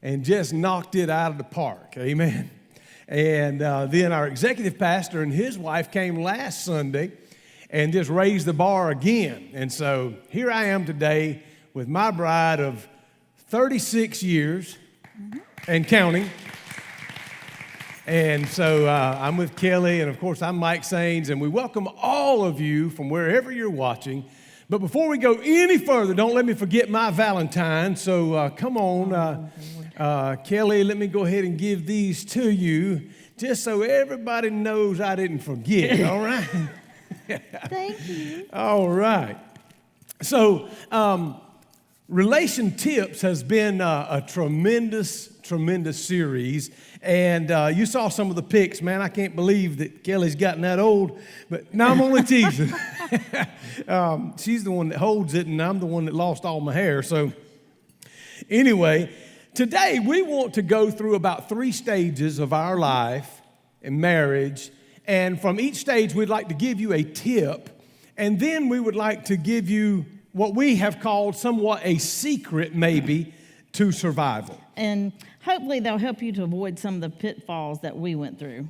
and just knocked it out of the park. Amen. And then our executive pastor and his wife came last Sunday and just raised the bar again. And so here I am today with my bride of 36 years and counting. And so I'm with Kelly, and of course I'm Mike Sains, and we welcome all of you from wherever you're watching. But before we go any further, don't let me forget my Valentine. So come on, Kelly, let me go ahead and give these to you, just so everybody knows I didn't forget, all right? Thank you. All right. So Relation Tips has been a tremendous series. And you saw some of the pics. Man, I can't believe that Kelly's gotten that old. But now I'm only teasing. She's the one that holds it, and I'm the one that lost all my hair. So anyway, today we want to go through about 3 stages of our life in marriage. And from each stage, we'd like to give you a tip. And then we would like to give you what we have called somewhat a secret, maybe, to survival. And hopefully they'll help you to avoid some of the pitfalls that we went through.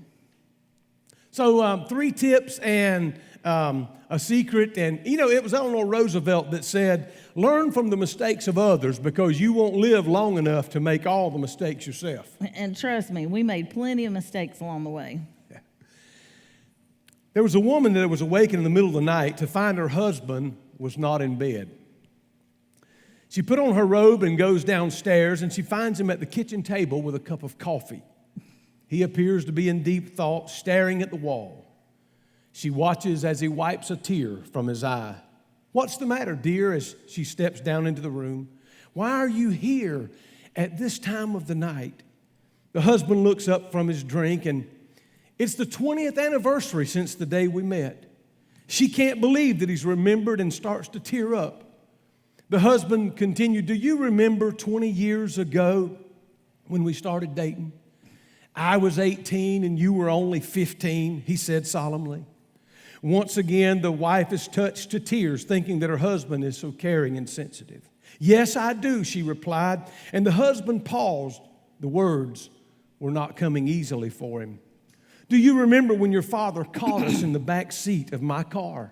So 3 tips and a secret. And, you know, it was Eleanor Roosevelt that said, learn from the mistakes of others because you won't live long enough to make all the mistakes yourself. And trust me, we made plenty of mistakes along the way. Yeah. There was a woman that was awakened in the middle of the night to find her husband was not in bed. She put on her robe and goes downstairs, and she finds him at the kitchen table with a cup of coffee. He appears to be in deep thought, staring at the wall. She watches as he wipes a tear from his eye. "What's the matter, dear?" as she steps down into the room. "Why are you here at this time of the night?" The husband looks up from his drink, and it's the 20th anniversary since the day we met. She can't believe that he's remembered and starts to tear up. The husband continued, "Do you remember 20 years ago when we started dating? I was 18 and you were only 15, he said solemnly. Once again, the wife is touched to tears, thinking that her husband is so caring and sensitive. "Yes, I do," she replied, and the husband paused. The words were not coming easily for him. "Do you remember when your father caught us in the back seat of my car?"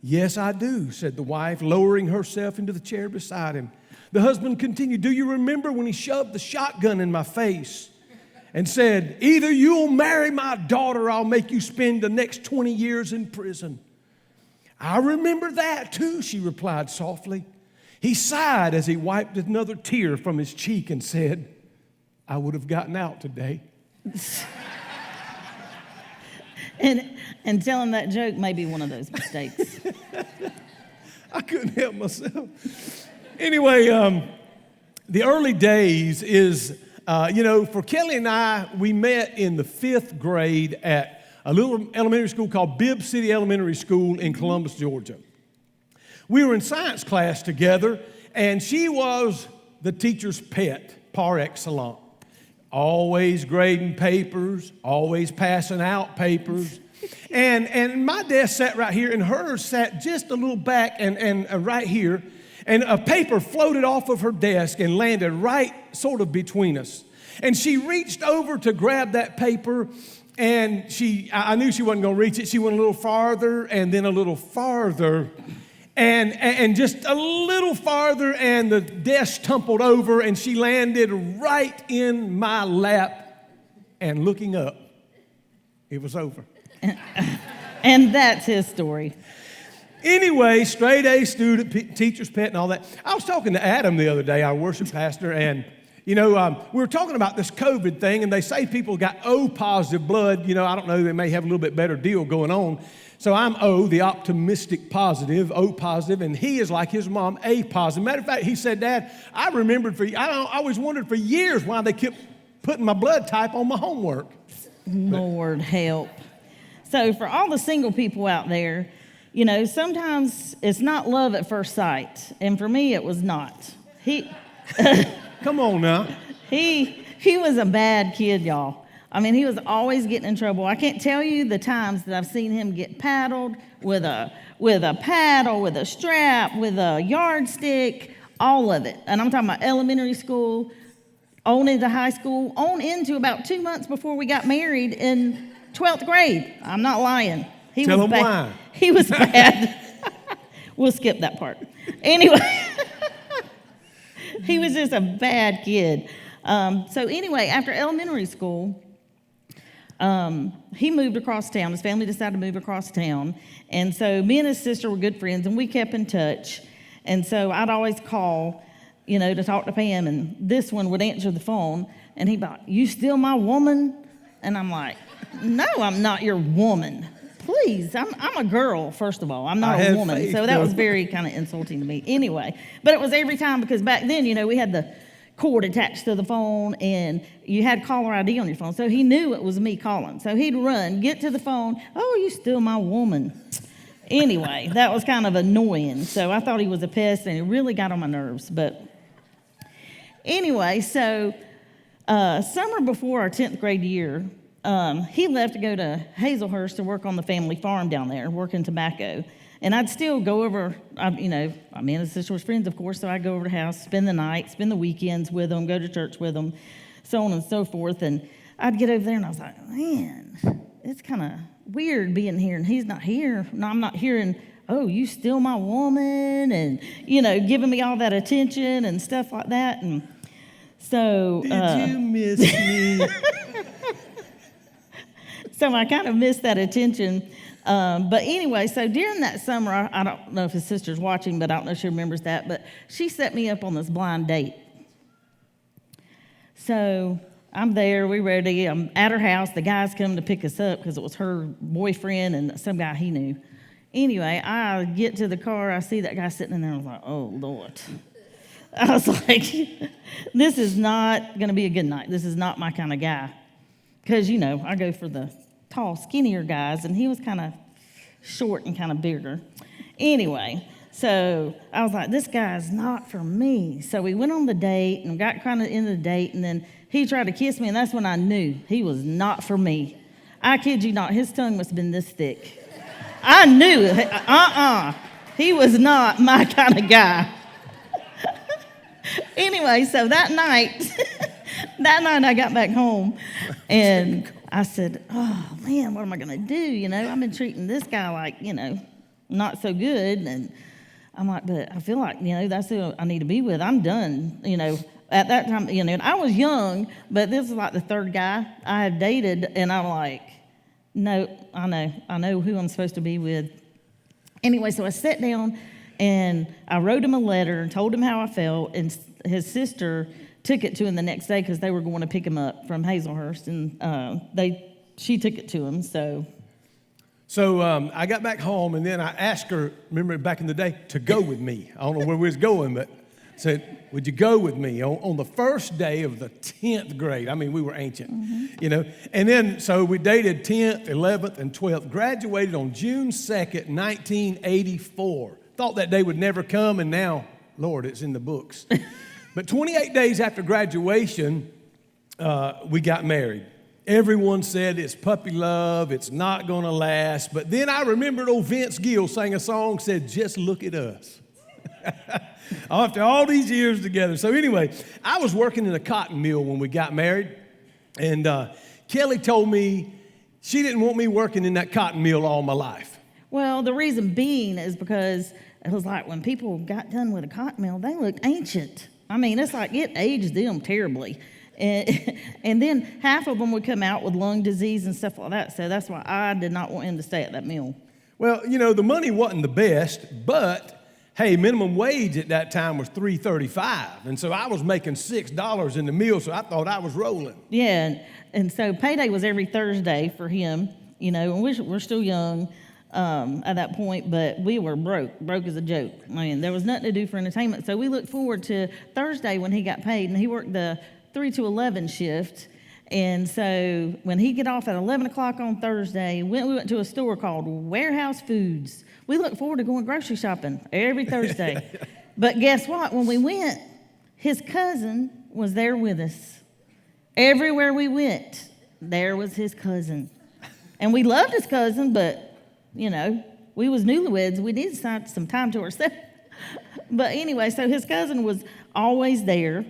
"Yes, I do," said the wife, lowering herself into the chair beside him. The husband continued, "Do you remember when he shoved the shotgun in my face and said, 'Either you'll marry my daughter or I'll make you spend the next 20 years in prison?' "I remember that too," she replied softly. He sighed as he wiped another tear from his cheek and said, "I would have gotten out today." And telling that joke may be one of those mistakes. I couldn't help myself. Anyway, the early days is, for Kelly and I, we met in the 5th grade at a little elementary school called Bibb City Elementary School in Columbus, Georgia. We were in science class together, and she was the teacher's pet par excellence. Always grading papers, always passing out papers. And my desk sat right here, and hers sat just a little back and right here. And a paper floated off of her desk and landed right sort of between us. And she reached over to grab that paper, and I knew she wasn't going to reach it. She went a little farther and then a little farther. And just a little farther, and the desk tumbled over, and she landed right in my lap. And looking up, it was over. And that's his story. Anyway, straight A student, teacher's pet, and all that. I was talking to Adam the other day, our worship pastor, and we were talking about this COVID thing, and they say people got O positive blood. I don't know, they may have a little bit better deal going on. So I'm O, the optimistic positive, O positive, and he is like his mom, A positive. Matter of fact, he said, "Dad, I always wondered for years why they kept putting my blood type on my homework." Lord help. So for all the single people out there, sometimes it's not love at first sight. And for me, it was not. Come on now. He was a bad kid, y'all. I mean, he was always getting in trouble. I can't tell you the times that I've seen him get paddled with a paddle, with a strap, with a yardstick, all of it. And I'm talking about elementary school, on into high school, on into about 2 months before we got married in 12th grade. I'm not lying. Tell him why. He was bad. We'll skip that part. Anyway, he was just a bad kid. So anyway, after elementary school, he moved across town. His family decided to move across town. And so me and his sister were good friends, and we kept in touch. And so I'd always call, to talk to Pam, and this one would answer the phone, and he'd be like, "You still my woman?" And I'm like, "No, I'm not your woman. Please, I'm a girl, first of all. I'm not a woman." Faith, so that was very kind of insulting to me. Anyway, but it was every time because back then, we had the cord attached to the phone, and you had caller ID on your phone. So he knew it was me calling. So he'd run, get to the phone. "Oh, you still my woman." Anyway, that was kind of annoying. So I thought he was a pest, and it really got on my nerves. But anyway, so summer before our 10th grade year, he left to go to Hazelhurst to work on the family farm down there, working tobacco. And I'd still go over, me and his sister was friends, of course, so I'd go over to the house, spend the night, spend the weekends with them, go to church with them, so on and so forth. And I'd get over there, and I was like, man, it's kind of weird being here, and he's not here. No, I'm not hearing, "Oh, you still my woman," and, giving me all that attention and stuff like that. And so... Did you miss me? So I kind of missed that attention. But anyway, so during that summer, I don't know if his sister's watching, but I don't know if she remembers that, but she set me up on this blind date. So I'm there, we're ready. I'm at her house. The guys come to pick us up because it was her boyfriend and some guy he knew. Anyway, I get to the car. I see that guy sitting in there. I was like, "Oh, Lord." I was like, this is not going to be a good night. This is not my kind of guy. Because, I go for the tall, skinnier guys, and he was kind of short and kind of bigger. Anyway, so I was like, this guy's not for me. So we went on the date and got kind of into the date, and then he tried to kiss me, and that's when I knew he was not for me. I kid you not, his tongue must have been this thick. I knew, he was not my kind of guy. Anyway, so that night I got back home, and I said, "Oh, man, what am I going to do? I've been treating this guy like, not so good." And I'm like, but I feel like, that's who I need to be with. I'm done, At that time, I was young, but this is like the third guy I had dated, and I'm like, no, I know who I'm supposed to be with. Anyway, so I sat down, and I wrote him a letter and told him how I felt, and his sister took it to him the next day because they were going to pick him up from Hazelhurst, and she took it to him. So I got back home, and then I asked her, remember back in the day, to go with me. I don't know where we was going, but I said, "Would you go with me on the first day of the 10th grade?" I mean, we were ancient, And then, so we dated 10th, 11th, and 12th. Graduated on June 2nd, 1984. Thought that day would never come, and now, Lord, it's in the books. But 28 days after graduation, we got married. Everyone said it's puppy love, it's not going to last. But then I remembered old Vince Gill sang a song, said, "Just look at us." After all these years together. So anyway, I was working in a cotton mill when we got married. And Kelly told me she didn't want me working in that cotton mill all my life. Well, the reason being is because it was like when people got done with a cotton mill, they looked ancient. I mean, it's like it aged them terribly. And then half of them would come out with lung disease and stuff like that. So that's why I did not want him to stay at that mill. Well, the money wasn't the best, but hey, minimum wage at that time was $3.35. And so I was making $6 in the mill, so I thought I was rolling. Yeah, and so payday was every Thursday for him, and we're still young at that point, but we were broke as a joke. I mean, there was nothing to do for entertainment. So we looked forward to Thursday when he got paid, and he worked the 3 to 11 shift. And so when he get off at 11 o'clock on Thursday, we went to a store called Warehouse Foods. We look forward to going grocery shopping every Thursday. But guess what? When we went, his cousin was there with us. Everywhere we went, there was his cousin. And we loved his cousin, but, we was newlyweds. We needed some time to ourselves. But anyway, so his cousin was always there.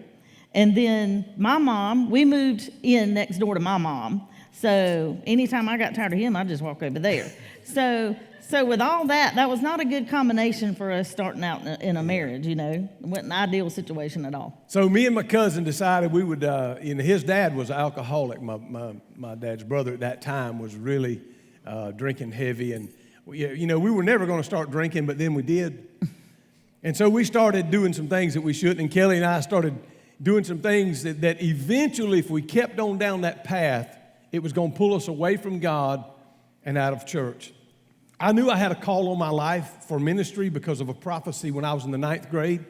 And then my mom, we moved in next door to my mom. So anytime I got tired of him, I'd just walk over there. So with all that, that was not a good combination for us starting out in a marriage, It wasn't an ideal situation at all. So me and my cousin decided we would, his dad was an alcoholic. My dad's brother at that time was really drinking heavy. And, we were never going to start drinking, but then we did. And so we started doing some things that we shouldn't. And Kelly and I started doing some things that eventually, if we kept on down that path, it was going to pull us away from God and out of church. I knew I had a call on my life for ministry because of a prophecy when I was in the 9th grade.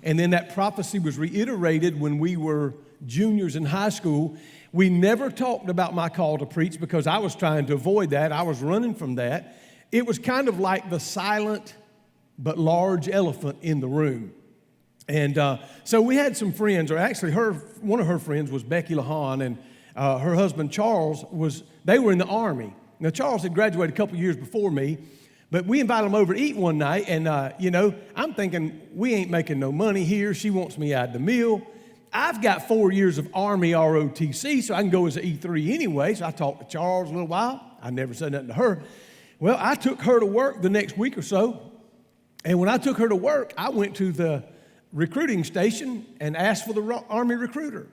And then that prophecy was reiterated when we were juniors in high school. We never talked about my call to preach because I was trying to avoid that. I was running from that. It was kind of like the silent but large elephant in the room. And so we had some friends, or actually one of her friends was Becky LaHan, and her husband Charles they were in the Army. Now, Charles had graduated a couple years before me, but we invited him over to eat one night, and, I'm thinking, we ain't making no money here. She wants me out of the meal. I've got 4 years of Army ROTC, so I can go as an E3 anyway. So I talked to Charles a little while. I never said nothing to her. Well, I took her to work the next week or so, and when I took her to work, I went to the recruiting station and asked for the Army recruiter.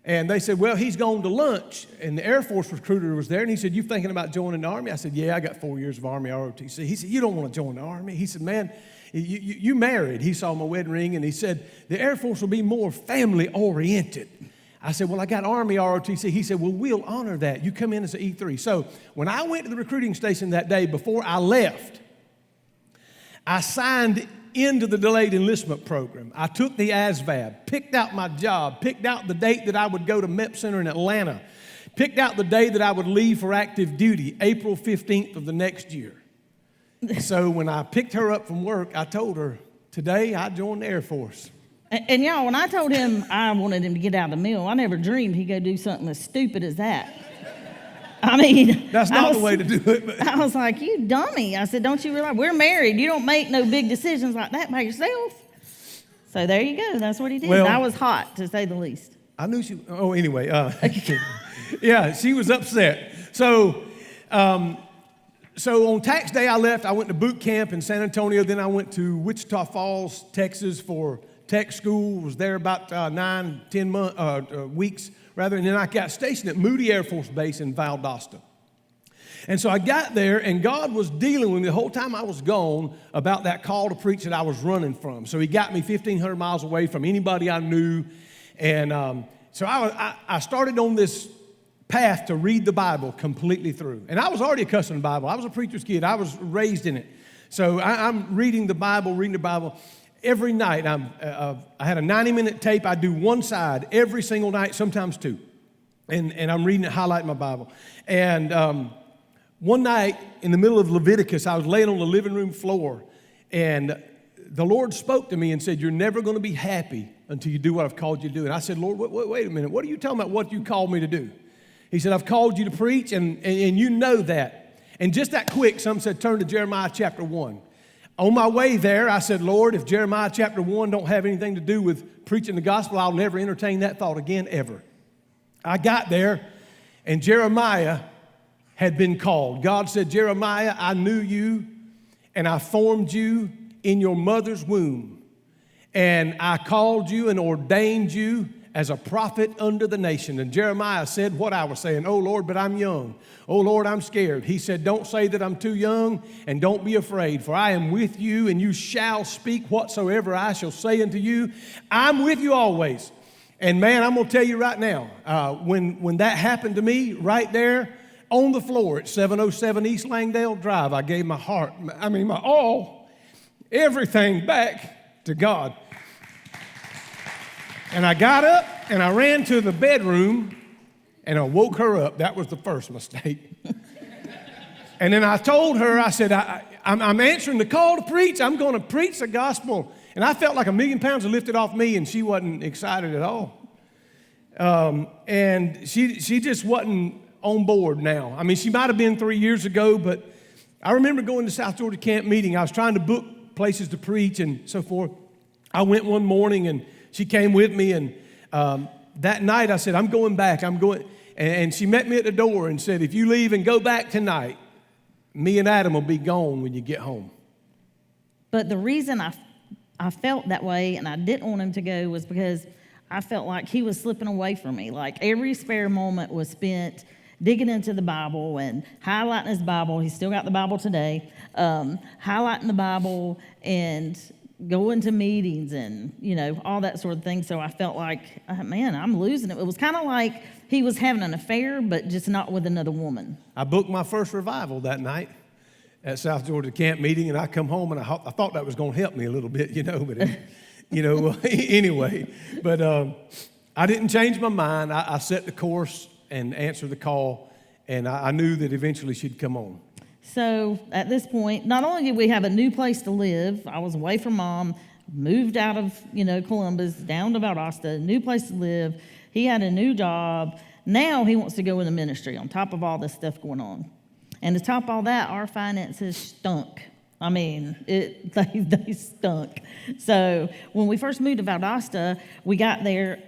And they said, well, he's gone to lunch. And the Air Force recruiter was there, and he said, you thinking about joining the Army? I said, yeah, I got 4 years of Army ROTC. He said, you don't want to join the Army. He said, man, you married. He saw my wedding ring, and he said, the Air Force will be more family-oriented. I said, well, I got Army ROTC. He said, well, we'll honor that. You come in as an E3. So when I went to the recruiting station that day, before I left, I signed into the delayed enlistment program. I took the ASVAB, picked out my job, picked out the date that I would go to MEP Center in Atlanta, picked out the day that I would leave for active duty, April 15th of the next year. So when I picked her up from work, I told her, today I joined the Air Force. And y'all, when I told him I wanted him to get out of the mill, I never dreamed he'd go do something as stupid as that. I mean, that's not the way to do it. But. I was like, you dummy. I said, don't you realize we're married? You don't make no big decisions like that by yourself. So there you go. That's what he did. Well, I was hot, to say the least. I knew she, anyway. Yeah, she was upset. So on tax day I left. I went to boot camp in San Antonio. Then I went to Wichita Falls, Texas for tech school. Was there about 9-10 weeks. And then I got stationed at Moody Air Force Base in Valdosta. And so I got there, and God was dealing with me the whole time I was gone about that call to preach that I was running from. So he got me 1,500 miles away from anybody I knew. And so I started on this path to read the Bible completely through. And I was already accustomed to the Bible. I was a preacher's kid. I was raised in it. So I'm reading the Bible. Every night, I had a 90-minute tape. I do one side every single night, sometimes two. And I'm reading it, highlighting my Bible. And one night, in the middle of Leviticus, I was laying on the living room floor, and the Lord spoke to me and said, you're never going to be happy until you do what I've called you to do. And I said, Lord, wait a minute. What are you talking about, what you called me to do? He said, I've called you to preach, and you know that. And just that quick, something said, turn to Jeremiah chapter 1. On my way there, I said, Lord, if Jeremiah chapter 1 don't have anything to do with preaching the gospel, I'll never entertain that thought again, ever. I got there, and Jeremiah had been called. God said, Jeremiah, I knew you, and I formed you in your mother's womb. And I called you and ordained you as a prophet unto the nation. And Jeremiah said what I was saying, oh, Lord, but I'm young. Oh, Lord, I'm scared. He said, don't say that I'm too young, and don't be afraid, for I am with you, and you shall speak whatsoever I shall say unto you. I'm with you always. And, man, I'm going to tell you right now, when that happened to me right there on the floor at 707 East Langdale Drive, I gave my heart, my all, everything back to God. And I got up, and I ran to the bedroom, and I woke her up. That was the first mistake. And then I told her, I said, I'm answering the call to preach. I'm going to preach the gospel. And I felt like 1,000,000 pounds was lifted off me, and she wasn't excited at all. And she just wasn't on board now. I mean, she might have been 3 years ago, but I remember going to South Georgia camp meeting. I was trying to book places to preach and so forth. I went one morning, and she came with me, and That night I said, I'm going back. I'm going. And she met me at the door and said, if you leave and go back tonight, me and Adam will be gone when you get home. But the reason I felt that way and I didn't want him to go was because I felt like he was slipping away from me. Like every spare moment was spent digging into the Bible and highlighting his Bible. He's still got the Bible today. Highlighting the Bible and going to meetings and, all that sort of thing. So I felt like, man, I'm losing it. It was kind of like he was having an affair, but just not with another woman. I booked my first revival that night at South Georgia camp meeting, and I come home, and I thought that was going to help me a little bit, but, anyway. But I didn't change my mind. I set the course and answered the call, and I knew that eventually she'd come on. So at this point, not only did we have a new place to live, I was away from mom, moved out of, Columbus, down to Valdosta, new place to live. He had a new job. Now he wants to go into ministry on top of all this stuff going on. And to top all that, our finances stunk. I mean, they stunk. So when we first moved to Valdosta, we got there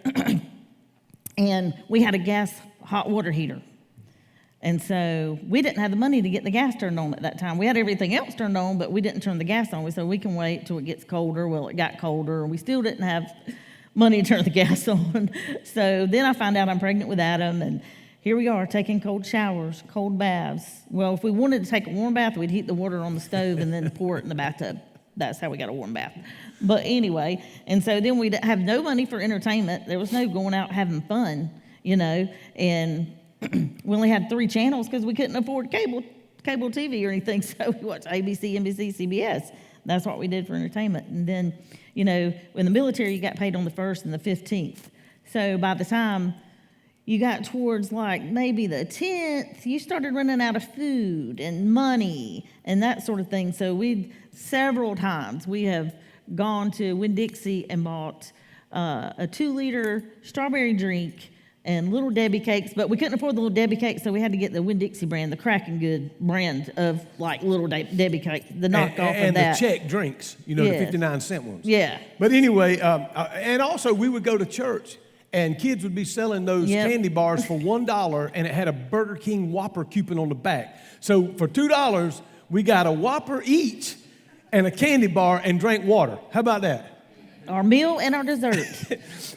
and we had a gas hot water heater. And so we didn't have the money to get the gas turned on at that time. We had everything else turned on, but we didn't turn the gas on. We said we can wait till it gets colder. Well, it got colder. We still didn't have money to turn the gas on. So then I found out I'm pregnant with Adam, and here we are taking cold showers, cold baths. Well, if we wanted to take a warm bath, we'd heat the water on the stove and then pour it in the bathtub. That's how we got a warm bath. But anyway, and so then we'd have no money for entertainment. There was no going out having fun, and we only had 3 channels because we couldn't afford cable TV or anything. So we watched ABC, NBC, CBS. That's what we did for entertainment. And then, in the military, you got paid on the 1st and the 15th. So by the time you got towards like maybe the 10th, you started running out of food and money and that sort of thing. So several times we have gone to Winn-Dixie and bought a 2-liter strawberry drink and Little Debbie cakes, but we couldn't afford the Little Debbie cakes, so we had to get the Winn-Dixie brand, the Cracking Good brand of like Little Debbie cakes, the knockoff of that. And the check drinks, the 59-cent ones. Yeah. But anyway, and also we would go to church, and kids would be selling those candy bars for $1, and it had a Burger King Whopper coupon on the back. So for $2, we got a Whopper each and a candy bar and drank water. How about that? Our meal and our dessert.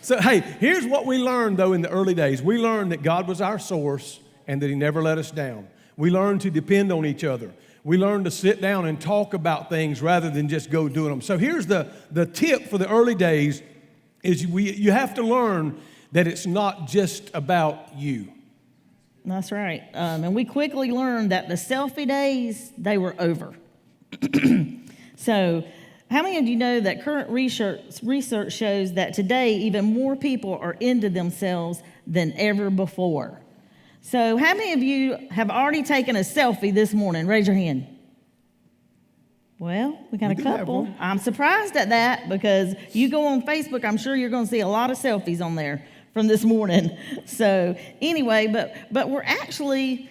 So, hey, here's what we learned, though, in the early days. We learned that God was our source and that He never let us down. We learned to depend on each other. We learned to sit down and talk about things rather than just go doing them. So here's the tip for the early days is you have to learn that it's not just about you. That's right. And we quickly learned that the selfie days, they were over. So how many of you know that current research shows that today even more people are into themselves than ever before? So how many of you have already taken a selfie this morning? Raise your hand. Well, we got a couple. I'm surprised at that because you go on Facebook, I'm sure you're going to see a lot of selfies on there from this morning. So anyway, but we're actually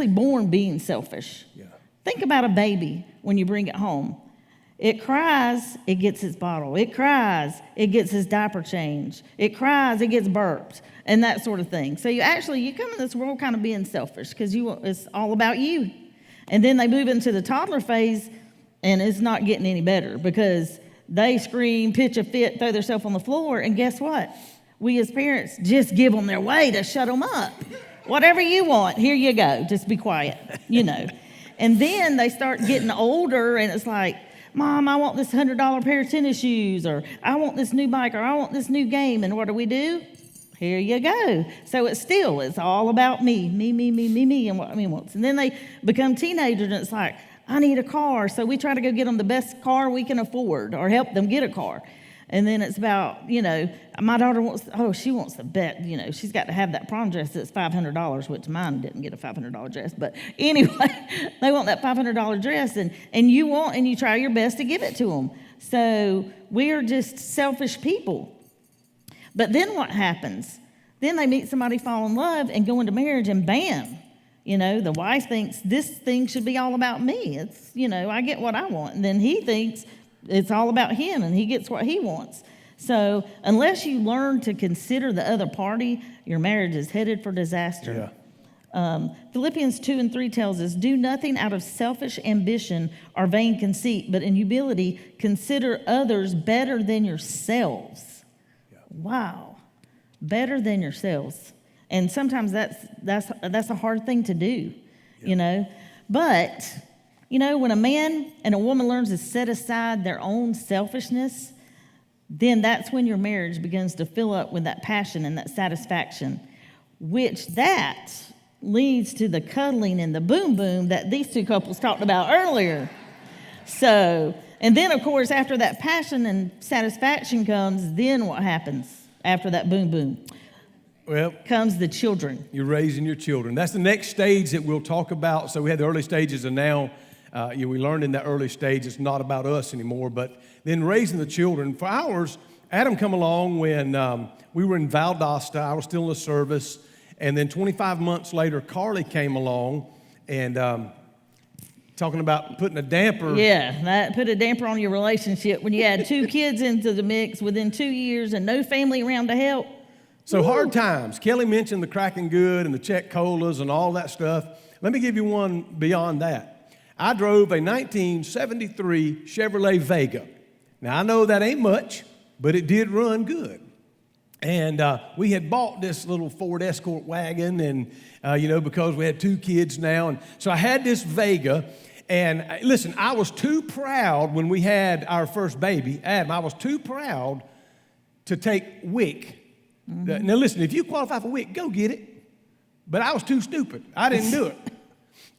born being selfish. Yeah. Think about a baby when you bring it home. It cries, it gets its bottle. It cries, it gets its diaper changed. It cries, it gets burped, and that sort of thing. So you come in this world kind of being selfish because it's all about you. And then they move into the toddler phase, and it's not getting any better because they scream, pitch a fit, throw themselves on the floor, and guess what? We as parents just give them their way to shut them up. Whatever you want, here you go. Just be quiet, And then they start getting older, and it's like, Mom, I want this $100 pair of tennis shoes, or I want this new bike, or I want this new game. And what do? Here you go. So it's all about me, and what me wants. And then they become teenagers, and it's like, I need a car. So we try to go get them the best car we can afford, or help them get a car. And then it's about, my daughter she wants the best, she's got to have that prom dress that's $500, which mine didn't get a $500 dress. But anyway, they want that $500 dress, and you try your best to give it to them. So we're just selfish people. But then what happens? Then they meet somebody, fall in love, and go into marriage, and bam, the wife thinks this thing should be all about me. It's, I get what I want. And then he thinks it's all about him, and he gets what he wants. So unless you learn to consider the other party, your marriage is headed for disaster. Philippians 2:3 tells us, do nothing out of selfish ambition or vain conceit, but in humility consider others better than yourselves. Wow. Better than yourselves. And sometimes that's a hard thing to do, you know. But, you know, when a man and a woman learns to set aside their own selfishness, then that's when your marriage begins to fill up with that passion and that satisfaction, which that leads to the cuddling and the boom boom that these two couples talked about earlier. So, and then of course, after that passion and satisfaction comes, then what happens after that boom boom? Well, comes the children. You're raising your children. That's the next stage that we'll talk about. So we had the early stages, and now we learned in that early stage it's not about us anymore. But then raising the children. For ours, Adam come along when we were in Valdosta. I was still in the service. And then 25 months later, Carly came along and talking about putting a damper. Yeah, that put a damper on your relationship when you add 2 kids into the mix within 2 years and no family around to help. So hard times. Kelly mentioned the cracking good and the Czech colas and all that stuff. Let me give you one beyond that. I drove a 1973 Chevrolet Vega. Now, I know that ain't much, but it did run good. And we had bought this little Ford Escort wagon, and, because we had 2 kids now. And so I had this Vega. And listen, I was too proud when we had our first baby, Adam, I was too proud to take WIC. Mm-hmm. Now, listen, if you qualify for WIC, go get it. But I was too stupid. I didn't do it.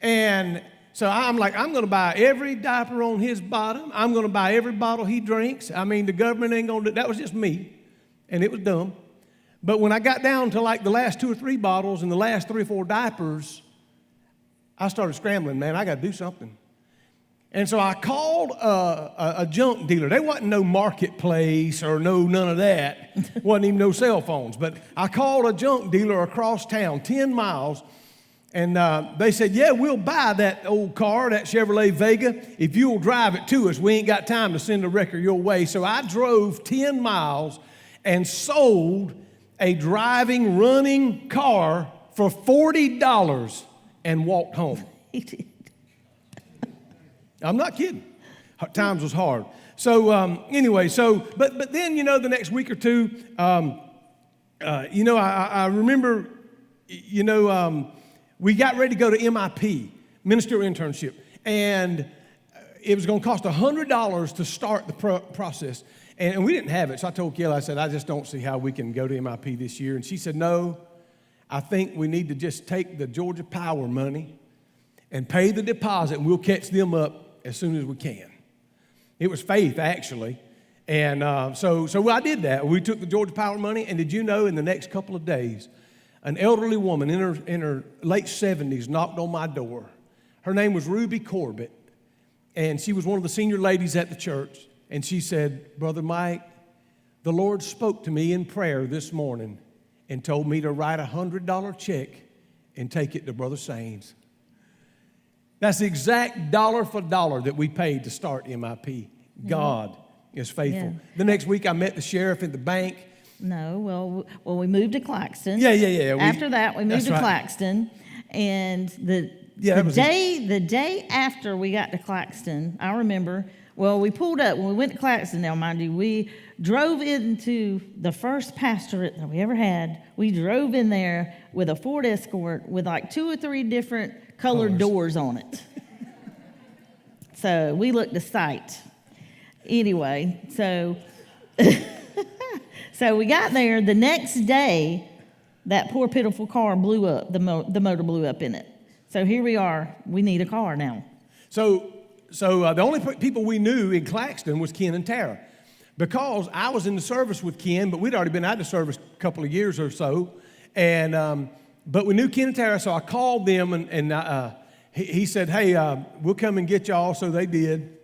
And so I'm like, I'm going to buy every diaper on his bottom. I'm going to buy every bottle he drinks. I mean, the government ain't going to do that. Was just me. And it was dumb. But when I got down to like the last 2 or 3 bottles and the last 3 or 4 diapers, I started scrambling, man. I got to do something. And so I called a junk dealer. There wasn't no marketplace or none of that. Wasn't even no cell phones. But I called a junk dealer across town, 10 miles, and they said, yeah, we'll buy that old car, that Chevrolet Vega, if you'll drive it to us. We ain't got time to send a wrecker your way. So I drove 10 miles and sold a driving, running car for $40 and walked home. I'm not kidding. Times was hard. So anyway, but then, the next week or two, I remember, we got ready to go to MIP, ministerial internship, and it was going to cost $100 to start the process, and we didn't have it. So I told Kelly, I said, I just don't see how we can go to MIP this year. And she said, no, I think we need to just take the Georgia Power money and pay the deposit, and we'll catch them up as soon as we can. It was faith, actually. And so I did that. We took the Georgia Power money, and did you know in the next couple of days, an elderly woman in her late 70s knocked on my door. Her name was Ruby Corbett, and she was one of the senior ladies at the church. And she said, Brother Mike, the Lord spoke to me in prayer this morning and told me to write a $100 check and take it to Brother Sains. That's the exact dollar for dollar that we paid to start MIP. God is faithful. Yeah. The next week, I met the sheriff at the bank. No, well, we moved to Claxton. Yeah. After that, we moved to right. Claxton, and the day after we got to Claxton, I remember. Well, we pulled up when we went to Claxton. Now, mind you, we drove into the first pastorate that we ever had. We drove in there with a Ford Escort with like 2 or 3 different colored doors on it. So we looked a sight. Anyway, so we got there. The next day, that poor pitiful car blew up. The motor blew up in it. So here we are. We need a car now. So the only people we knew in Claxton was Ken and Tara, because I was in the service with Ken, but we'd already been out of the service a couple of years or so, and but we knew Ken and Tara, so I called them, and he said, hey, we'll come and get y'all. So they did.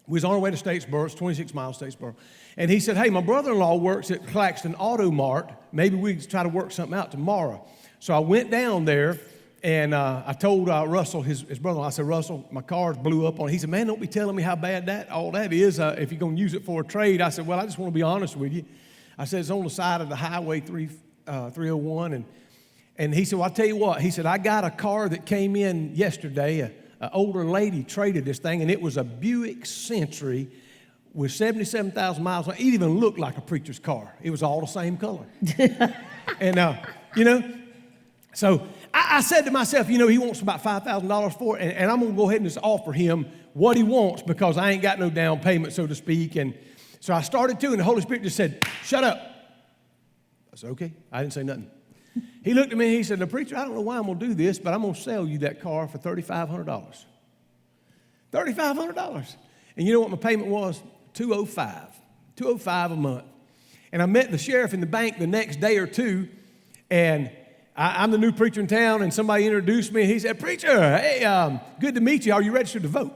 We was on our way to Statesboro. It's 26 miles, Statesboro. And he said, hey, my brother-in-law works at Claxton Auto Mart. Maybe we can try to work something out tomorrow. So I went down there, and I told Russell, his brother-in-law, I said, Russell, my car blew up on it. He said, man, don't be telling me how bad all that is if you're going to use it for a trade. I said, well, I just want to be honest with you. I said, it's on the side of the Highway 301. And he said, well, I'll tell you what. He said, I got a car that came in yesterday. An older lady traded this thing, and it was a Buick Century with 77,000 miles on it. It even looked like a preacher's car. It was all the same color. And, so I said to myself, he wants about $5,000 for it, and I'm going to go ahead and just offer him what he wants because I ain't got no down payment, so to speak. And so I started to, and the Holy Spirit just said, shut up. I said, okay. I didn't say nothing. He looked at me and he said, now, preacher, I don't know why I'm going to do this, but I'm going to sell you that car for $3,500. $3,500. And you know what my payment was? $205 a month. And I met the sheriff in the bank the next day or two, and I'm the new preacher in town, and somebody introduced me, and he said, preacher, hey, good to meet you. Are you registered to vote?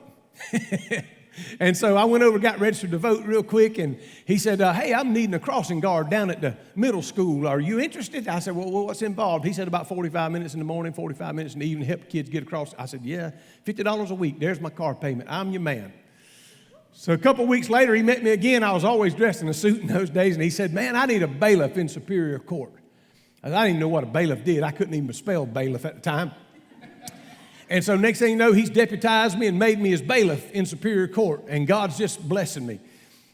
And so I went over and got registered to vote real quick, and he said, hey, I'm needing a crossing guard down at the middle school. Are you interested? I said, well, what's involved? He said, about 45 minutes in the morning, 45 minutes in the evening, help kids get across. I said, yeah, $50 a week. There's my car payment. I'm your man. So a couple of weeks later, he met me again. I was always dressed in a suit in those days, and he said, man, I need a bailiff in Superior Court. I didn't even know what a bailiff did. I couldn't even spell bailiff at the time. And so next thing you know, he's deputized me and made me his bailiff in Superior Court, and God's just blessing me.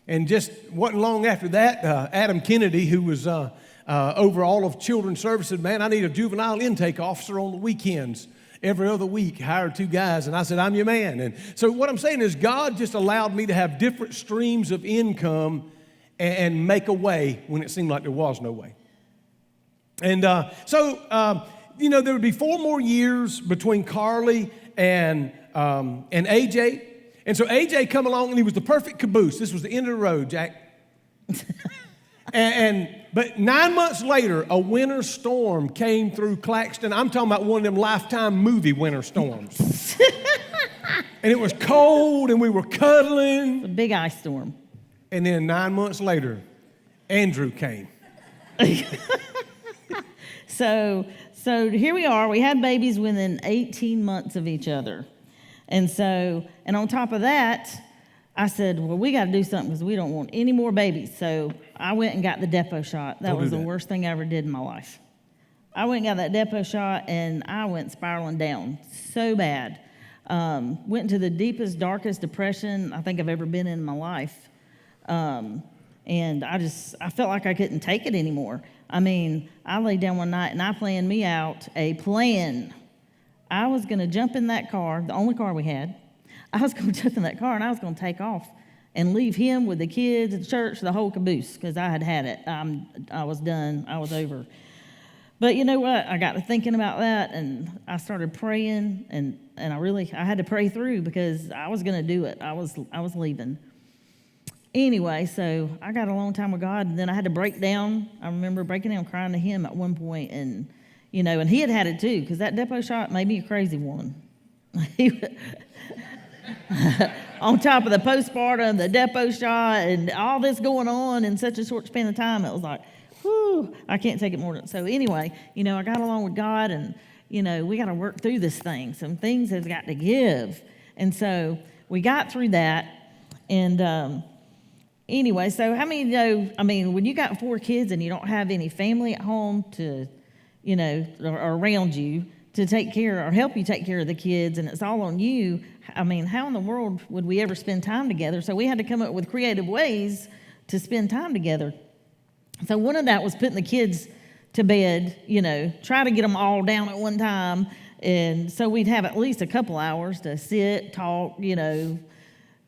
And just wasn't long after that, Adam Kennedy, who was over all of children's services, said, man, I need a juvenile intake officer on the weekends. Every other week, hired 2 guys, and I said, I'm your man. And so what I'm saying is God just allowed me to have different streams of income and make a way when it seemed like there was no way. And there would be 4 more years between Carly and AJ. And so AJ come along, and he was the perfect caboose. This was the end of the road, Jack. But 9 months later, a winter storm came through Claxton. I'm talking about one of them Lifetime movie winter storms. And it was cold, and we were cuddling. A big ice storm. And then 9 months later, Andrew came. So here we are. We had babies within 18 months of each other. And on top of that, I said, well, we got to do something because we don't want any more babies. So I went and got the depot shot. That was the worst thing I ever did in my life. I went and got that depot shot, and I went spiraling down so bad. Went into the deepest, darkest depression I think I've ever been in my life. And I felt like I couldn't take it anymore. I mean, I laid down one night and I planned me out a plan. I was going to jump in that car, the only car we had. I was going to jump in that car and I was going to take off and leave him with the kids, the church, the whole caboose, because I had it. I was done. I was over. But you know what? I got to thinking about that, and I started praying, and I had to pray through because I was going to do it. I was leaving. Anyway, so I got a long time with God, and then I had to break down. I remember breaking down crying to him at one point, and he had it too, because that depot shot made me a crazy woman. On top of the postpartum, the depot shot, and all this going on in such a short span of time, it was like, whew, I can't take it more. So anyway, I got along with God, and, we got to work through this thing. Some things have got to give. And so we got through that, and anyway, so how many know, when you got 4 kids and you don't have any family at home to, or around you to take care or help you take care of the kids, and it's all on you, how in the world would we ever spend time together? So we had to come up with creative ways to spend time together. So one of that was putting the kids to bed, try to get them all down at one time. And so we'd have at least a couple hours to sit, talk,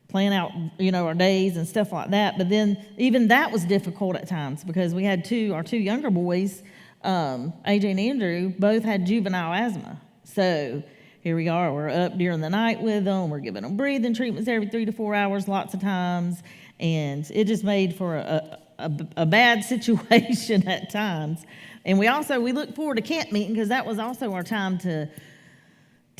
plan out, our days and stuff like that. But then even that was difficult at times because we had our 2 younger boys, AJ and Andrew, both had juvenile asthma. So here we are, we're up during the night with them. We're giving them breathing treatments every 3 to 4 hours lots of times. And it just made for a bad situation at times. And we look forward to camp meeting because that was also our time to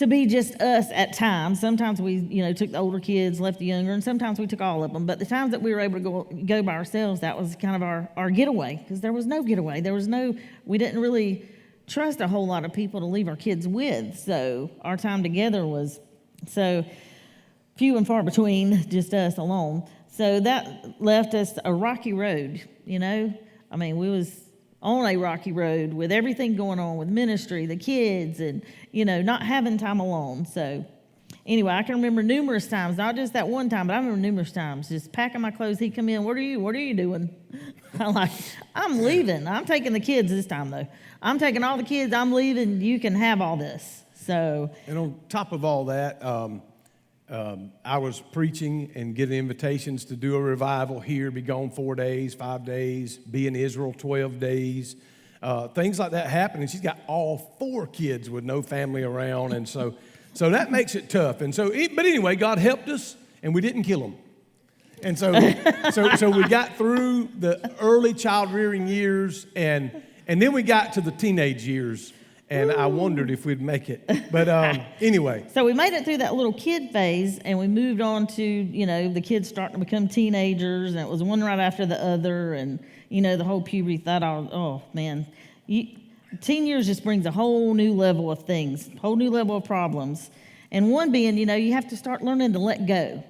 be just us at times. Sometimes we, took the older kids, left the younger, and sometimes we took all of them. But the times that we were able to go by ourselves, that was kind of our getaway because there was no getaway. We didn't really trust a whole lot of people to leave our kids with. So our time together was so few and far between, just us alone. So that left us a rocky road, I mean, we was on a rocky road with everything going on with ministry, the kids, and, not having time alone. So anyway, I can remember numerous times, not just that one time, but I remember numerous times just packing my clothes. He'd come in, what are you doing? I'm like, I'm leaving. I'm taking the kids this time, though. I'm taking all the kids. I'm leaving. You can have all this. So, and on top of all that, I was preaching and getting invitations to do a revival here, be gone 4 days, 5 days, be in Israel 12 days. Things like that happen, and she's got all 4 kids with no family around, and so that makes it tough. And but anyway, God helped us, and we didn't kill them. And so we got through the early child rearing years, and then we got to the teenage years. And I wondered if we'd make it. But anyway. So we made it through that little kid phase, and we moved on to, the kids starting to become teenagers, and it was one right after the other, and, the whole puberty thought, oh, man. Teen years just brings a whole new level of things, whole new level of problems. And one being, you have to start learning to let go.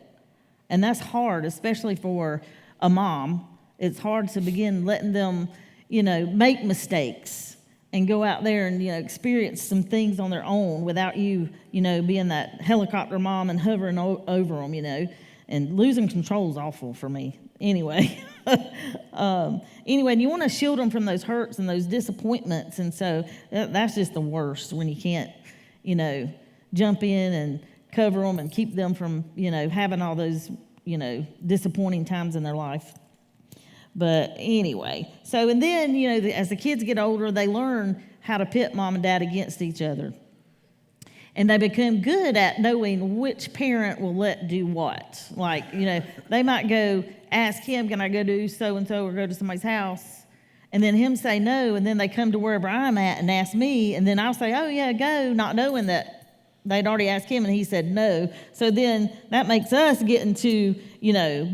And that's hard, especially for a mom. It's hard to begin letting them, make mistakes and go out there and, experience some things on their own without you, being that helicopter mom and hovering over them, and losing control is awful for me. Anyway, and you want to shield them from those hurts and those disappointments. And so that's just the worst when you can't, jump in and cover them and keep them from, having all those, disappointing times in their life. But anyway, and then, as the kids get older, they learn how to pit mom and dad against each other. And they become good at knowing which parent will let do what. Like, they might go ask him, can I go do so-and-so or go to somebody's house? And then him say no, and then they come to wherever I'm at and ask me, and then I'll say, oh, yeah, go, not knowing that they'd already asked him, and he said no. So then that makes us get into,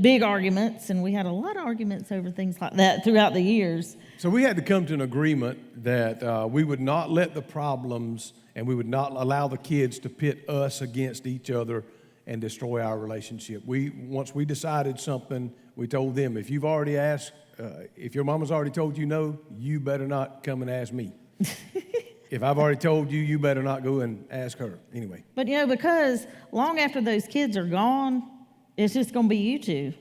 big arguments, and we had a lot of arguments over things like that throughout the years. So we had to come to an agreement that we would not let the problems and we would not allow the kids to pit us against each other and destroy our relationship. Once we decided something, we told them, if you've already asked, if your mama's already told you no, you better not come and ask me. If I've already told you, you better not go and ask her. Anyway. But, because long after those kids are gone, it's just going to be you two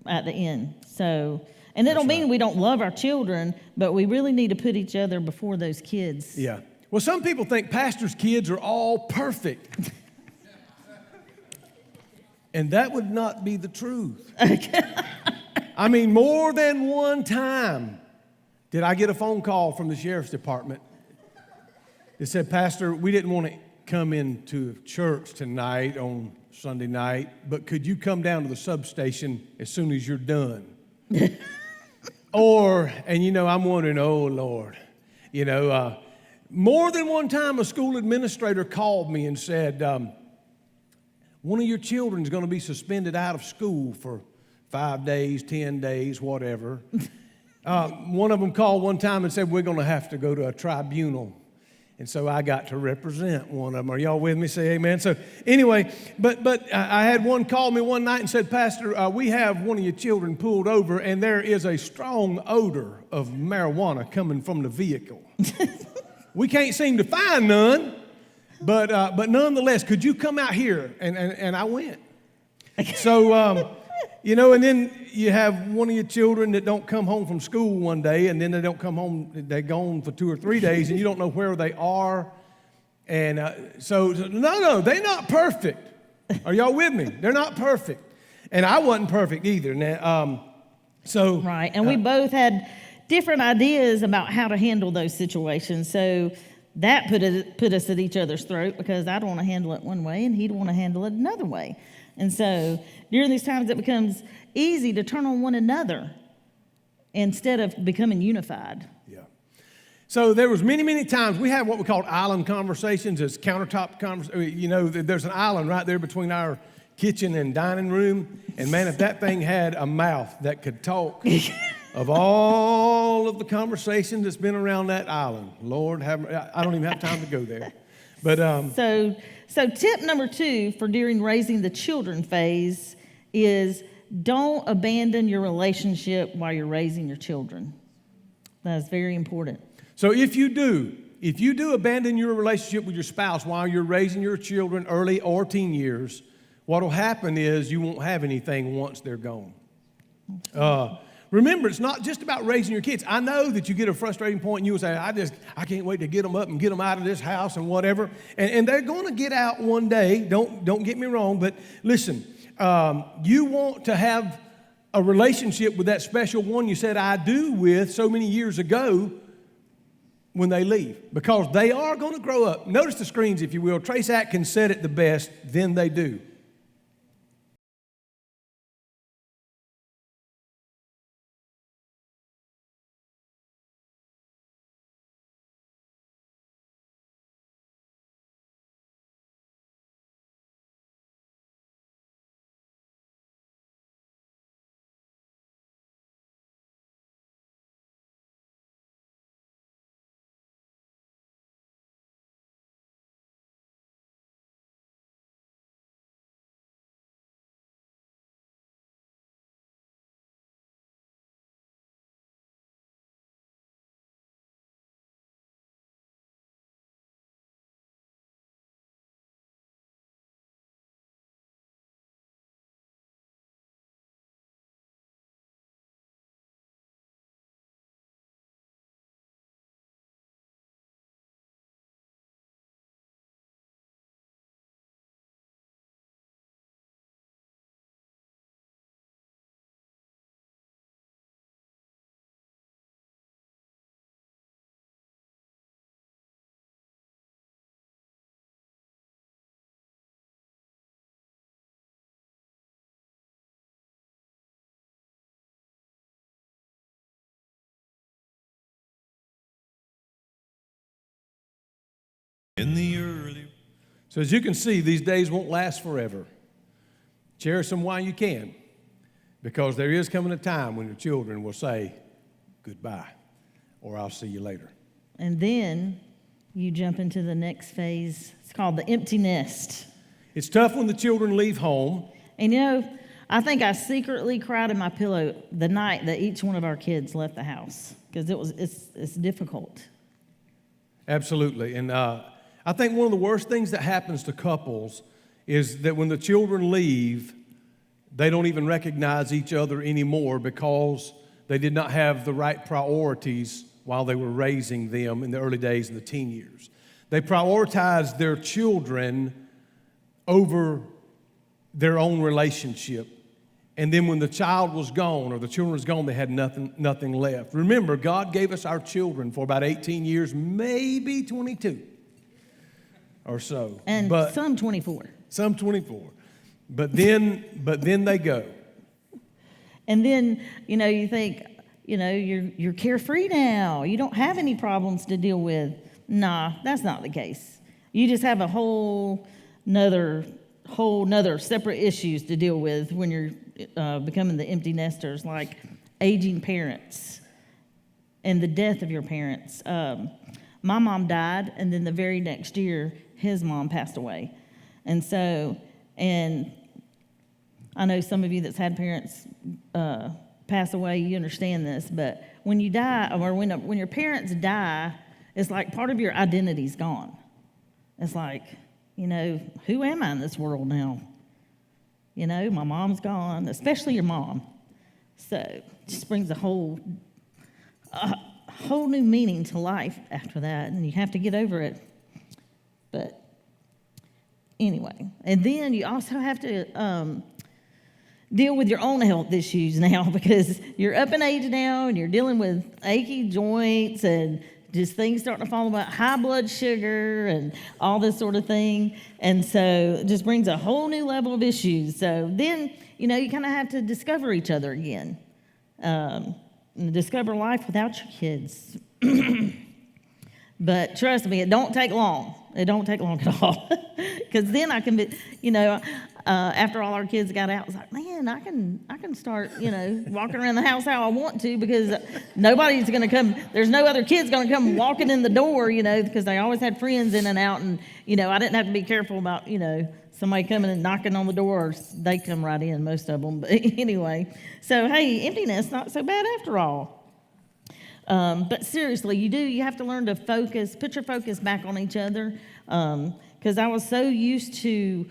at the end. So, and it don't mean we don't love our children, but we really need to put each other before those kids. Yeah. Well, some people think pastors' kids are all perfect. And that would not be the truth. I mean, more than one time did I get a phone call from the sheriff's department. They said, Pastor, we didn't want to come into church tonight on Sunday night, but could you come down to the substation as soon as you're done? I'm wondering, oh, Lord. More than one time a school administrator called me and said, one of your children is going to be suspended out of school for 5 days, 10 days, whatever. One of them called one time and said, we're going to have to go to a tribunal. And so I got to represent one of them. Are y'all with me? Say amen. So anyway, but I had one call me one night and said, Pastor, we have one of your children pulled over, and there is a strong odor of marijuana coming from the vehicle. We can't seem to find none, but nonetheless, could you come out here? And I went. So, and then you have one of your children that don't come home from school one day, and then they don't come home, they're gone for 2 or 3 days, and you don't know where they are. And no, they're not perfect. Are y'all with me? They're not perfect. And I wasn't perfect either. Now, right, and we both had different ideas about how to handle those situations. So that put us at each other's throat, because I'd want to handle it one way and he'd want to handle it another way. And so during these times, it becomes easy to turn on one another instead of becoming unified. Yeah. So there was many times we had what we called island conversations. It's countertop conversations. There's an island right there between our kitchen and dining room. And man, if that thing had a mouth that could talk of all of the conversation that's been around that island, Lord, I don't even have time to go there. But So tip number 2 for during raising the children phase is don't abandon your relationship while you're raising your children. That's very important. So if you do abandon your relationship with your spouse while you're raising your children early or teen years, what will happen is you won't have anything once they're gone. Remember, it's not just about raising your kids. I know that you get a frustrating point and you will say, I can't wait to get them up and get them out of this house and whatever. And they're going to get out one day. Don't get me wrong, but listen, you want to have a relationship with that special one you said I do with so many years ago when they leave, because they are going to grow up. Notice the screens, if you will. Trace Atkins said it the best, then they do. In the early. So as you can see, these days won't last forever. Cherish them while you can, because there is coming a time when your children will say goodbye, or I'll see you later. And then you jump into the next phase. It's called the empty nest. It's tough when the children leave home. And I think I secretly cried in my pillow the night that each one of our kids left the house, because it's difficult. Absolutely. And I think one of the worst things that happens to couples is that when the children leave, they don't even recognize each other anymore because they did not have the right priorities while they were raising them in the early days in the teen years. They prioritized their children over their own relationship. And then when the child was gone or the children was gone, they had nothing left. Remember, God gave us our children for about 18 years, maybe 22 or so. And some 24. Some 24. But then they go. And then, you think, you're carefree now. You don't have any problems to deal with. Nah, that's not the case. You just have a whole nother separate issues to deal with when you're becoming the empty nesters, like aging parents and the death of your parents. My mom died, and then the very next year, his mom passed away. And I know some of you that's had parents pass away, you understand this, but when you die, or when your parents die, it's like part of your identity's gone. It's like, who am I in this world now? My mom's gone, especially your mom. So it just brings a whole new meaning to life after that, and you have to get over it. But anyway, and then you also have to deal with your own health issues now, because you're up in age now and you're dealing with achy joints and just things starting to fall about high blood sugar and all this sort of thing. And so it just brings a whole new level of issues. So then, you kind of have to discover each other again, and discover life without your kids. But trust me, it don't take long. It don't take long at all. Because then I can be, after all our kids got out, it's like, man, I can start, walking around the house how I want to, because nobody's going to come. There's no other kids going to come walking in the door, because they always had friends in and out. And, I didn't have to be careful about, somebody coming and knocking on the door, or they come right in, most of them. But anyway, so, hey, emptiness, not so bad after all. But seriously, you have to learn to put your focus back on each other. Because I was so used to,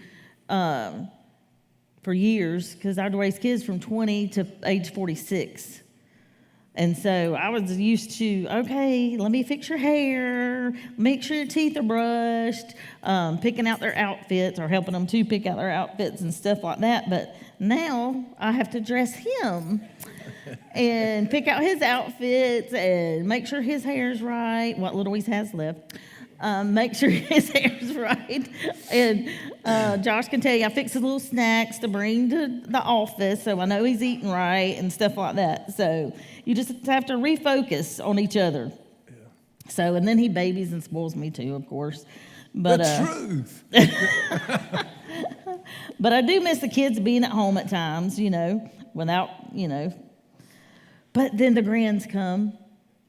for years, because I'd raise kids from 20 to age 46. And so I was used to, okay, let me fix your hair, make sure your teeth are brushed, picking out their outfits or helping them to pick out their outfits and stuff like that. But now I have to dress him and pick out his outfits and make sure his hair's right, what little he has left. Make sure his hair's right. And Josh can tell you I fix his little snacks to bring to the office so I know he's eating right and stuff like that. So you just have to refocus on each other. Yeah. So, and then he babies and spoils me too, of course. But, the truth. But I do miss the kids being at home at times, without, But then the grands come,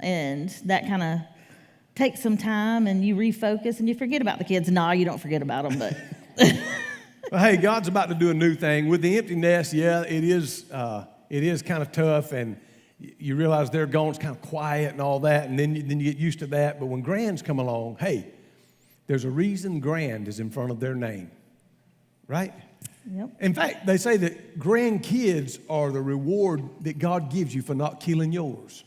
and that kind of takes some time, and you refocus, and you forget about the kids. No, you don't forget about them, but... Well, hey, God's about to do a new thing. With the empty nest, yeah, it is kind of tough, and you realize they're gone, it's kind of quiet and all that, and then you get used to that. But when grands come along, hey, there's a reason grand is in front of their name, right? Yep. In fact, they say that grandkids are the reward that God gives you for not killing yours,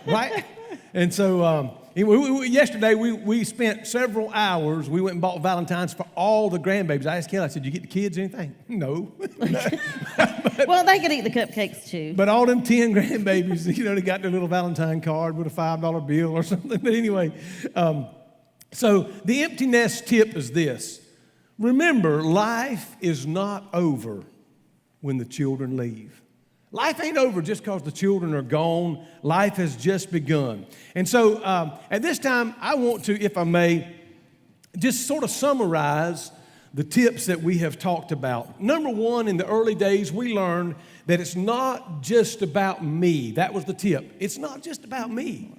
right? And so yesterday we spent several hours. We went and bought Valentine's for all the grandbabies. I asked Kelly, I said, "You get the kids anything?" No. Well, they could eat the cupcakes too. But all them 10 grandbabies, they got their little Valentine card with a $5 bill or something. But anyway, so the empty nest tip is this. Remember, life is not over when the children leave. Life ain't over just because the children are gone. Life has just begun. And so at this time, I want to, if I may, just sort of summarize the tips that we have talked about. Number one, in the early days, we learned that it's not just about me. That was the tip. It's not just about me.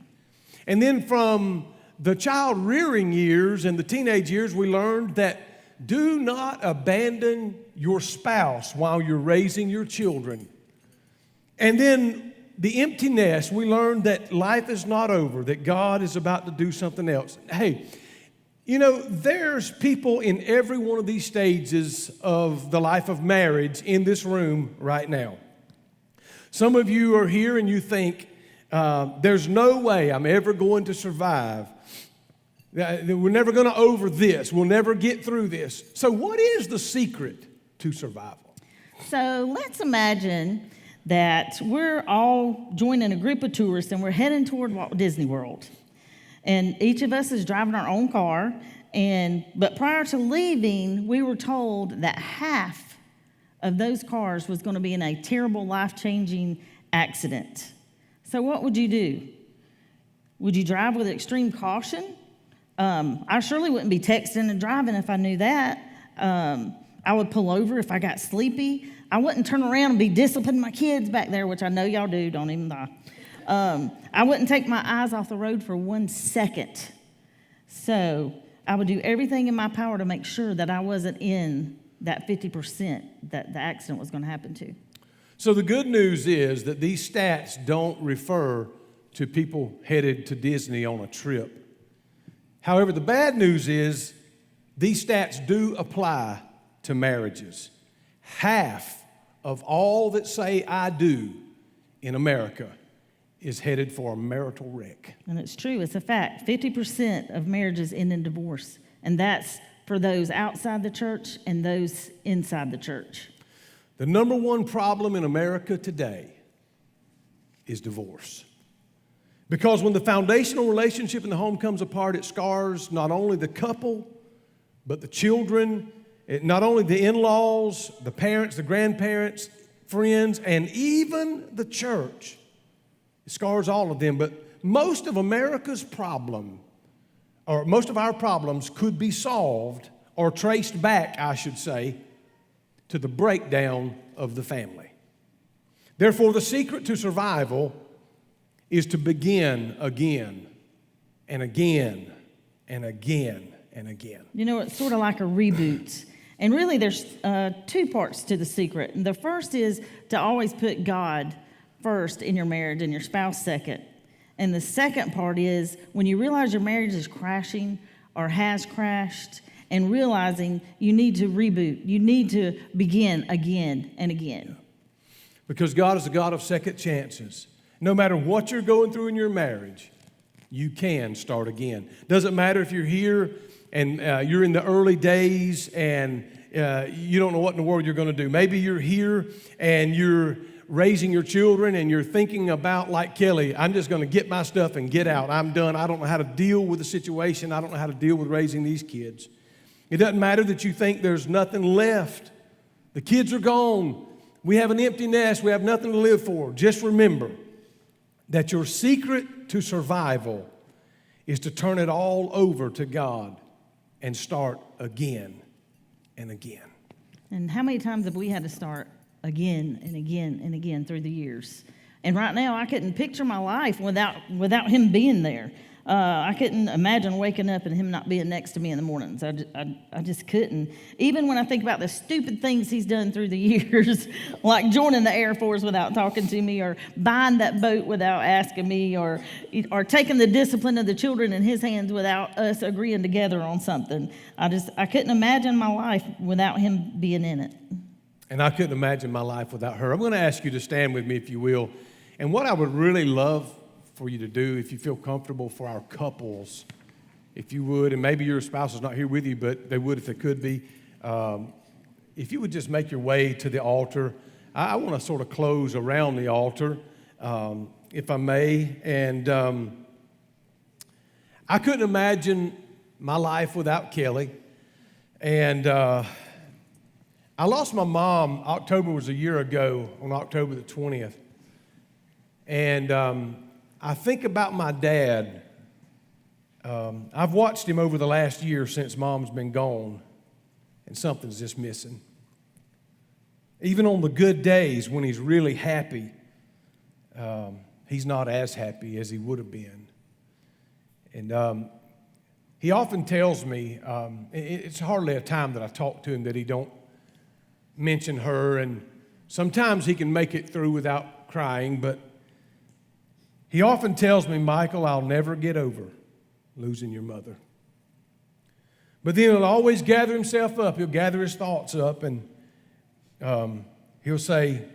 And then from the child rearing years and the teenage years, we learned that do not abandon your spouse while you're raising your children. And then the empty nest, we learned that life is not over, that God is about to do something else. Hey, there's people in every one of these stages of the life of marriage in this room right now. Some of you are here and you think, there's no way I'm ever going to survive. We're never going to over this. We'll never get through this. So what is the secret to survival? So let's imagine that we're all joining a group of tourists and we're heading toward Walt Disney World. And each of us is driving our own car. But prior to leaving, we were told that half of those cars was going to be in a terrible, life-changing accident. So what would you do? Would you drive with extreme caution? I surely wouldn't be texting and driving if I knew that. I would pull over if I got sleepy. I wouldn't turn around and be disciplining my kids back there, which I know y'all do, don't even lie. I wouldn't take my eyes off the road for 1 second. So I would do everything in my power to make sure that I wasn't in that 50% that the accident was going to happen to. So the good news is that these stats don't refer to people headed to Disney on a trip. However, the bad news is these stats do apply to marriages. Half of all that say I do in America is headed for a marital wreck. And it's true. It's a fact. 50% of marriages end in divorce. And that's for those outside the church and those inside the church. The number one problem in America today is divorce. Because when the foundational relationship in the home comes apart, it scars not only the couple, but the children, not only the in-laws, the parents, the grandparents, friends, and even the church. It scars all of them. But most of America's problem, or most of our problems, could be solved or traced back, I should say, to the breakdown of the family. Therefore, the secret to survival is to begin again and again and again and again. It's sort of like a reboot. And really, there's two parts to the secret. And the first is to always put God first in your marriage and your spouse second. And the second part is when you realize your marriage is crashing or has crashed, and realizing you need to reboot, you need to begin again and again. Because God is a God of second chances. No matter what you're going through in your marriage, you can start again. Doesn't matter if you're here and you're in the early days and you don't know what in the world you're going to do. Maybe you're here and you're raising your children and you're thinking about, like Kelly, I'm just going to get my stuff and get out. I'm done. I don't know how to deal with the situation. I don't know how to deal with raising these kids. It doesn't matter that you think there's nothing left. The kids are gone. We have an empty nest. We have nothing to live for. Just remember that your secret to survival is to turn it all over to God and start again and again. And how many times have we had to start again and again and again through the years? And right now, I couldn't picture my life without him being there. I couldn't imagine waking up and him not being next to me in the mornings. I just couldn't. Even when I think about the stupid things he's done through the years, like joining the Air Force without talking to me, or buying that boat without asking me, or taking the discipline of the children in his hands without us agreeing together on something. I couldn't imagine my life without him being in it. And I couldn't imagine my life without her. I'm going to ask you to stand with me, if you will. And what I would really love for you to do, if you feel comfortable, for our couples, if you would, and maybe your spouse is not here with you, but they would if they could be, if you would just make your way to the altar. I want to sort of close around the altar, if I may. And I couldn't imagine my life without Kelly. And I lost my mom. October was a year ago, on October the 20th. And I think about my dad. I've watched him over the last year since Mom's been gone, and something's just missing. Even on the good days when he's really happy, he's not as happy as he would have been. And he often tells me, it's hardly a time that I talk to him that he don't mention her, and sometimes he can make it through without crying, but he often tells me, Michael, I'll never get over losing your mother. But then he'll always gather himself up. He'll gather his thoughts up, and he'll say,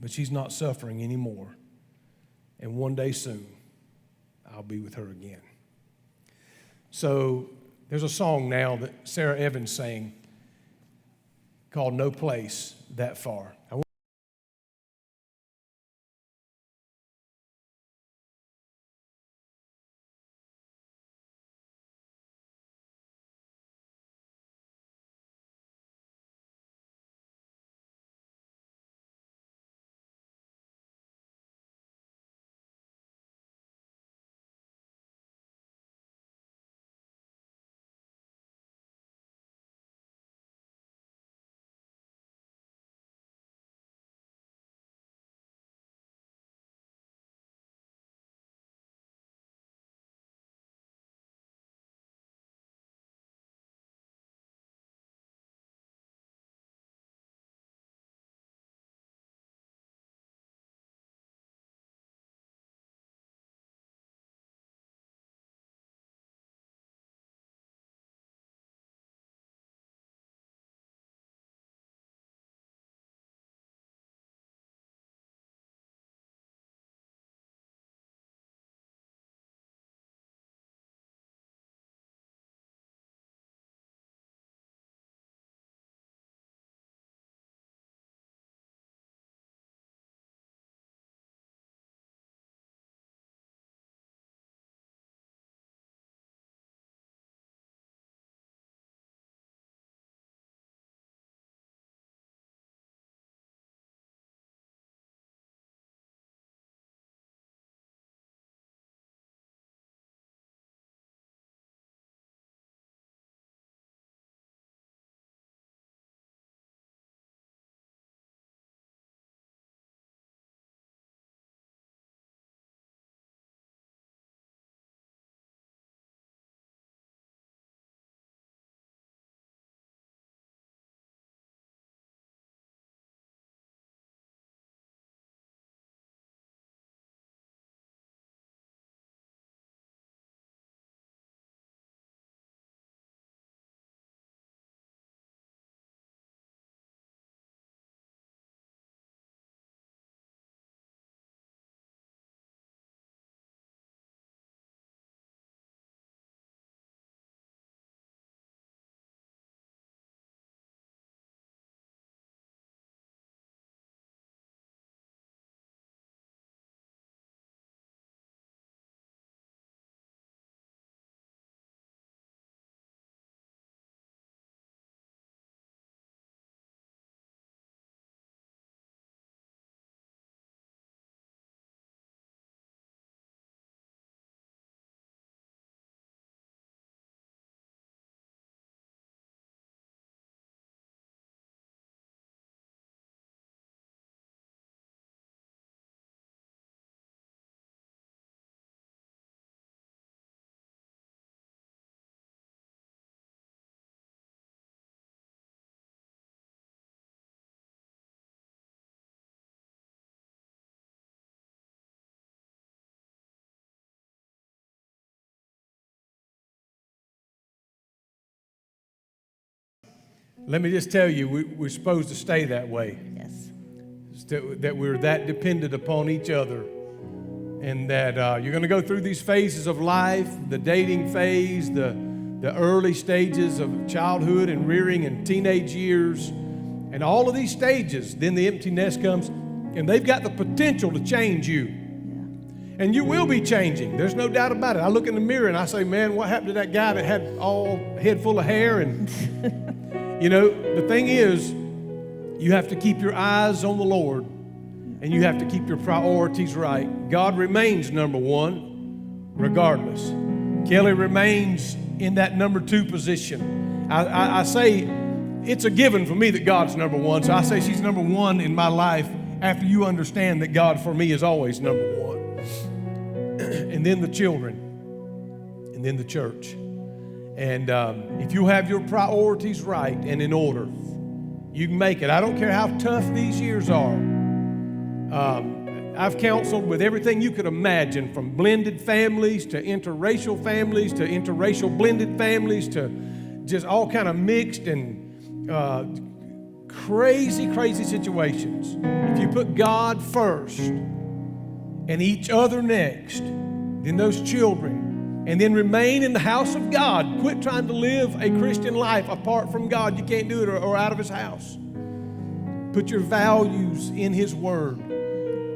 but she's not suffering anymore. And one day soon, I'll be with her again. So there's a song now that Sarah Evans sang called No Place That Far. Let me just tell you, we're supposed to stay that way. Yes. That we're that dependent upon each other. And that you're going to go through these phases of life, the dating phase, the early stages of childhood and rearing and teenage years, and all of these stages. Then the empty nest comes, and they've got the potential to change you. And you will be changing. There's no doubt about it. I look in the mirror and I say, man, what happened to that guy that had all head full of hair? And, you know, the thing is, you have to keep your eyes on the Lord, and you have to keep your priorities right. God remains number one, regardless. Kelly remains in that number two position. I say it's a given for me that God's number one, so I say she's number one in my life after you understand that God for me is always number one. And then the children, and then the church. And if you have your priorities right and in order, you can make it. I don't care how tough these years are. I've counseled with everything you could imagine, from blended families to interracial families to interracial blended families to just all kind of mixed and crazy situations. If you put God first and each other next, then those children, and then remain in the house of God. Quit trying to live a Christian life apart from God. You can't do it, or out of His house. Put your values in His Word.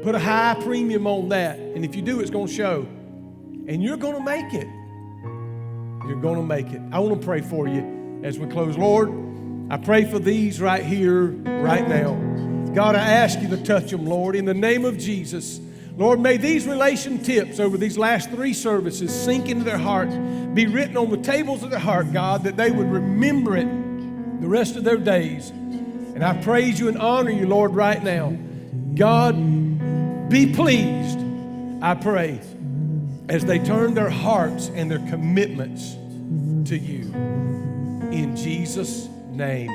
Put a high premium on that. And if you do, it's going to show. And you're going to make it. You're going to make it. I want to pray for you as we close. Lord, I pray for these right here, right now. God, I ask you to touch them, Lord, in the name of Jesus. Lord, may these relation tips over these last 3 services sink into their hearts, be written on the tables of their heart, God, that they would remember it the rest of their days. And I praise you and honor you, Lord, right now. God, be pleased, I pray, as they turn their hearts and their commitments to you. In Jesus' name.